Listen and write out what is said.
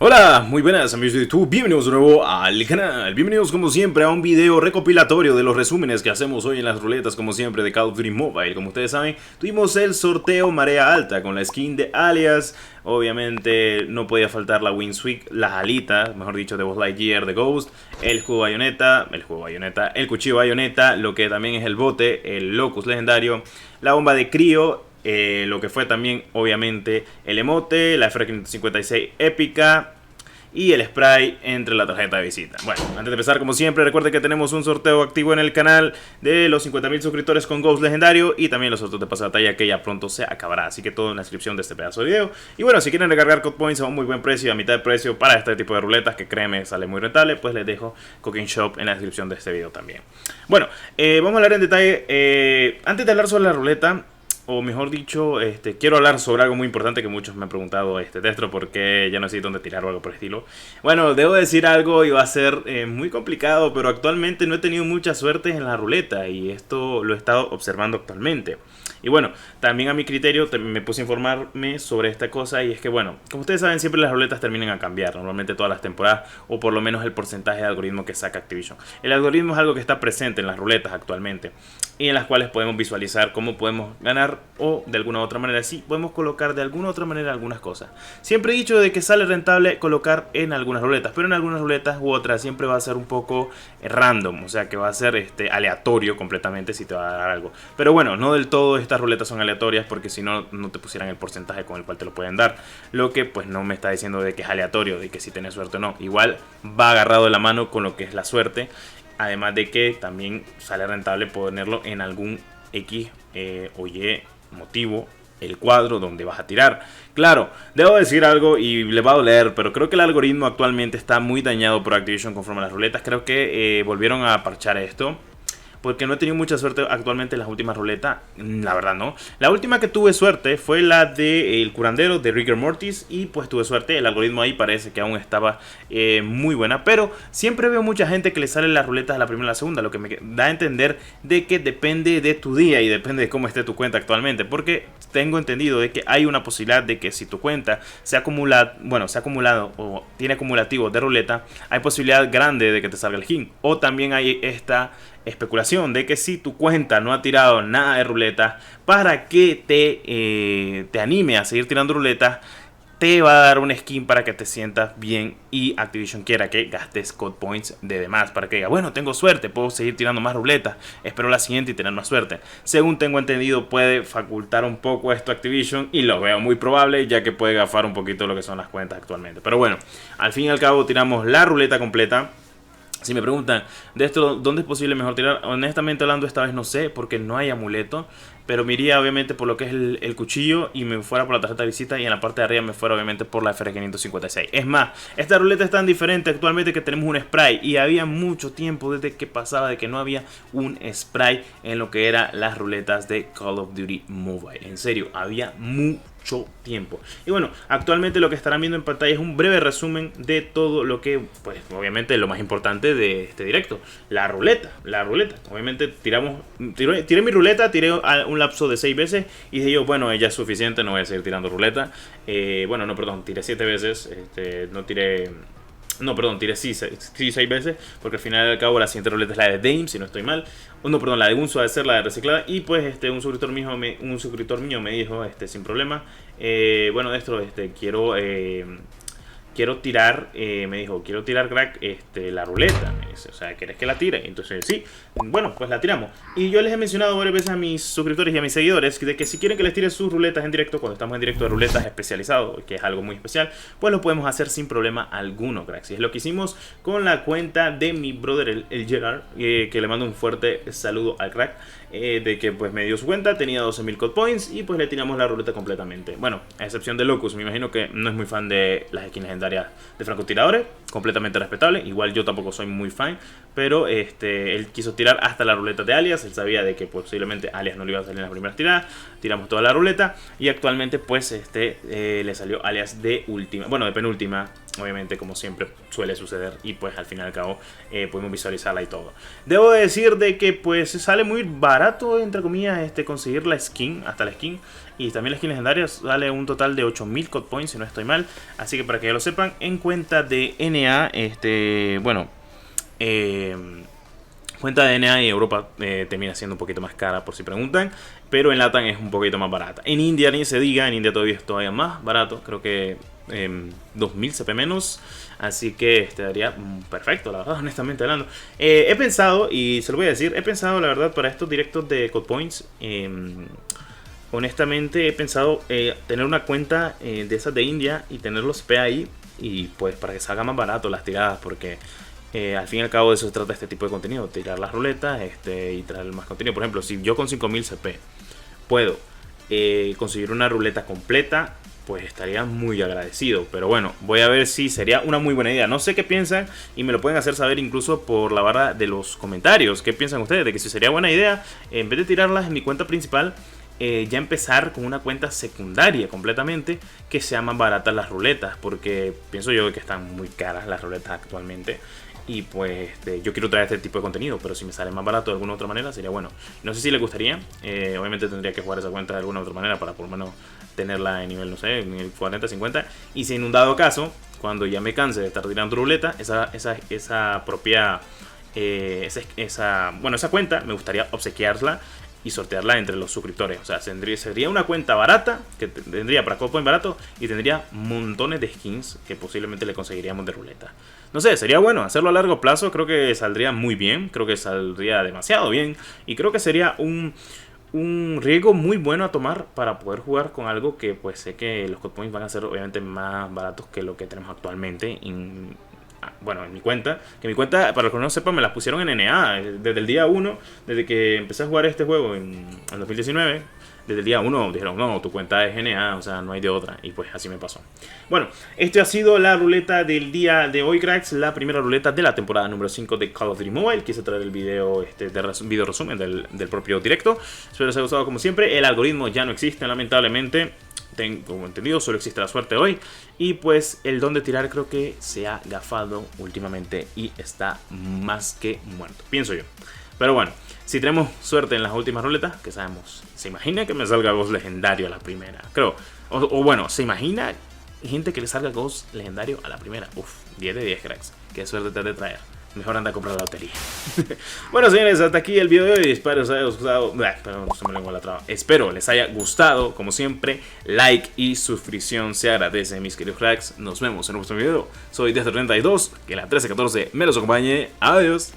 Hola, muy buenas amigos de YouTube, bienvenidos de nuevo al canal, bienvenidos como siempre a un video recopilatorio de los resúmenes que hacemos hoy en las ruletas como siempre de Call of Duty Mobile. Como ustedes saben, tuvimos el sorteo Marea Alta con la skin de Alias, obviamente no podía faltar la Winsweek, las alitas, mejor dicho de Buzz Lightyear de Ghost, el bayoneta, el cuchillo bayoneta, lo que también es el bote, el Locus legendario, la bomba de Crío. Lo que fue también obviamente el emote, la FR556 épica y el spray entre la tarjeta de visita. Bueno, antes de empezar como siempre recuerden que tenemos un sorteo activo en el canal de los 50.000 suscriptores con Ghost legendario y también los sorteos de pase de batalla que ya pronto se acabará, así que todo en la descripción de este pedazo de video. Y bueno, si quieren recargar code points a un muy buen precio, a mitad de precio para este tipo de ruletas que créeme sale muy rentable, pues les dejo Cooking Shop en la descripción de este video también. Bueno, vamos a hablar en detalle, antes de hablar sobre la ruleta, o mejor dicho, quiero hablar sobre algo muy importante que muchos me han preguntado, Destro, porque ya no sé dónde tirar o algo por el estilo. Bueno, debo decir algo y va a ser muy complicado, pero actualmente no he tenido mucha suerte en la ruleta y esto lo he estado observando actualmente. Y bueno, también a mi criterio me puse a informarme sobre esta cosa y es que bueno, como ustedes saben siempre las ruletas terminan a cambiar, normalmente todas las temporadas o por lo menos el porcentaje de algoritmo que saca Activision. El algoritmo es algo que está presente en las ruletas actualmente y en las cuales podemos visualizar cómo podemos ganar o de alguna u otra manera sí podemos colocar de alguna u otra manera algunas cosas. Siempre he dicho de que sale rentable colocar en algunas ruletas, pero en algunas ruletas u otras siempre va a ser un poco random, o sea que va a ser aleatorio completamente si te va a dar algo. Pero bueno, no del todo estas ruletas son aleatorias porque si no, no te pusieran el porcentaje con el cual te lo pueden dar. Lo que pues no me está diciendo de que es aleatorio, de que si tienes suerte o no. Igual va agarrado de la mano con lo que es la suerte. Además de que también sale rentable ponerlo en algún X o Y motivo, el cuadro donde vas a tirar. Claro, debo decir algo y le va a doler, pero creo que el algoritmo actualmente está muy dañado por Activision conforme a las ruletas. Creo que volvieron a parchar esto, porque no he tenido mucha suerte actualmente en las últimas ruletas, la verdad no. La última que tuve suerte fue la de el curandero de Rigor Mortis y pues tuve suerte, el algoritmo ahí parece que aún estaba muy buena. Pero siempre veo mucha gente que le salen las ruletas a la primera y la segunda, lo que me da a entender de que depende de tu día y depende de cómo esté tu cuenta actualmente. Porque tengo entendido de que hay una posibilidad de que si tu cuenta se acumula, se ha acumulado o tiene acumulativo de ruleta, hay posibilidad grande de que te salga el hint. O también hay esta especulación de que si tu cuenta no ha tirado nada de ruletas, para que te anime a seguir tirando ruletas, te va a dar una skin para que te sientas bien y Activision quiera que gastes code points de demás para que diga, bueno, tengo suerte, puedo seguir tirando más ruletas, espero la siguiente y tener más suerte. Según tengo entendido, puede facultar un poco esto Activision y lo veo muy probable, ya que puede gafar un poquito lo que son las cuentas actualmente. Pero bueno, al fin y al cabo tiramos la ruleta completa. Si me preguntan de esto, ¿dónde es posible mejor tirar? Honestamente hablando, esta vez no sé, porque no hay amuleto. Pero me iría obviamente por lo que es el cuchillo y me fuera por la tarjeta de visita. Y en la parte de arriba me fuera obviamente por la FR556. Es más, esta ruleta es tan diferente actualmente que tenemos un spray. Y había mucho tiempo desde que pasaba de que no había un spray en lo que eran las ruletas de Call of Duty Mobile. En serio, había mucho tiempo. Y bueno, actualmente lo que estarán viendo en pantalla es un breve resumen de todo lo que, pues obviamente lo más importante de este directo, la ruleta. Obviamente tiré mi ruleta, tiré un lapso de 6 veces y dije yo, bueno, ya es suficiente, no voy a seguir tirando ruleta. Tiré 7 veces, tiré 6 veces, porque al final y al cabo la siguiente ruleta es la de Dame, si no estoy mal. La de Gunso ha de ser la de reciclada. Y pues un suscriptor mío me dijo, sin problema, quiero tirar, me dijo, quiero tirar crack, la ruleta, me dice, o sea, ¿quieres que la tire? Entonces sí, bueno, pues la tiramos. Y yo les he mencionado varias veces a mis suscriptores y a mis seguidores de que si quieren que les tire sus ruletas en directo, cuando estamos en directo de ruletas especializado, que es algo muy especial, pues lo podemos hacer sin problema alguno, crack. Y es lo que hicimos con la cuenta de mi brother, el Gerard, que le mando un fuerte saludo al crack, de que pues me dio su cuenta, tenía 12.000 code points y pues le tiramos la ruleta completamente. Bueno, a excepción de Locus, me imagino que no es muy fan de las skins legendarias de francotiradores, completamente respetable. Igual yo tampoco soy muy fan, pero él quiso tirar hasta la ruleta de Alias. Él sabía de que pues, posiblemente Alias no le iba a salir en las primeras tiradas. Tiramos toda la ruleta y actualmente pues le salió Alias de última, bueno, de penúltima obviamente como siempre suele suceder, y pues al fin y al cabo podemos visualizarla y todo. Debo decir de que pues sale muy barato, entre comillas, conseguir la skin, hasta la skin, y también la skin legendaria sale un total de 8000 code points si no estoy mal. Así que para que ya lo sepan, en cuenta de NA, cuenta de NA y Europa termina siendo un poquito más cara por si preguntan, pero en LATAM es un poquito más barata. En India ni se diga, en India todavía es todavía más barato, creo que 2000 CP menos, así que estaría perfecto, la verdad, honestamente hablando. He pensado, y se lo voy a decir, he pensado la verdad para estos directos de Code Points, honestamente he pensado tener una cuenta de esas de India y tener los CP ahí, y pues para que salga más barato las tiradas, porque al fin y al cabo de eso se trata este tipo de contenido, tirar las ruletas y traer más contenido. Por ejemplo, si yo con 5000 CP puedo conseguir una ruleta completa, pues estaría muy agradecido. Pero bueno, voy a ver si sería una muy buena idea. No sé qué piensan y me lo pueden hacer saber incluso por la barra de los comentarios. ¿Qué piensan ustedes? De que si sería buena idea, en vez de tirarlas en mi cuenta principal, ya empezar con una cuenta secundaria completamente, que sean más baratas las ruletas, porque pienso yo que están muy caras las ruletas actualmente. Y pues yo quiero traer este tipo de contenido, pero si me sale más barato de alguna otra manera sería bueno. No sé si les gustaría, obviamente tendría que jugar esa cuenta de alguna otra manera para por lo menos tenerla en nivel, no sé, en nivel 40, 50. Y si en un dado caso, cuando ya me canse de estar tirando ruleta, esa propia, esa cuenta me gustaría obsequiarla y sortearla entre los suscriptores. O sea, sería una cuenta barata, que tendría para Code Point barato, y tendría montones de skins que posiblemente le conseguiríamos de ruleta. No sé, sería bueno hacerlo a largo plazo. Creo que saldría muy bien, creo que saldría demasiado bien, y creo que sería un riesgo muy bueno a tomar para poder jugar con algo que pues sé que los Code Points van a ser obviamente más baratos que lo que tenemos actualmente en mi cuenta. Que mi cuenta, para los que no sepan, me las pusieron en NA desde el día 1, desde que empecé a jugar este juego en 2019. Desde el día 1 dijeron, no, tu cuenta es NA, o sea, no hay de otra. Y pues así me pasó. Bueno, esto ha sido la ruleta del día de hoy, cracks. La primera ruleta de la temporada número 5 de Call of Duty Mobile. Quise traer el video, video resumen del propio directo. Espero les haya gustado como siempre. El algoritmo ya no existe, lamentablemente. Tengo entendido, solo existe la suerte hoy. Y pues el don de tirar creo que se ha gafado últimamente y está más que muerto, pienso yo. Pero bueno, si tenemos suerte en las últimas ruletas, que sabemos, se imagina que me salga Ghost legendario a la primera, creo. O bueno, se imagina gente que le salga Ghost legendario a la primera. Uf, 10 de 10, cracks. Qué suerte te ha de traer. Mejor anda a comprar la lotería. Bueno, señores, hasta aquí el video de hoy. Espero les haya gustado. Espero les haya gustado. Como siempre, like y suscripción se agradece, mis queridos cracks. Nos vemos en nuestro video. Soy Desde32. Que la 1314 me los acompañe. Adiós.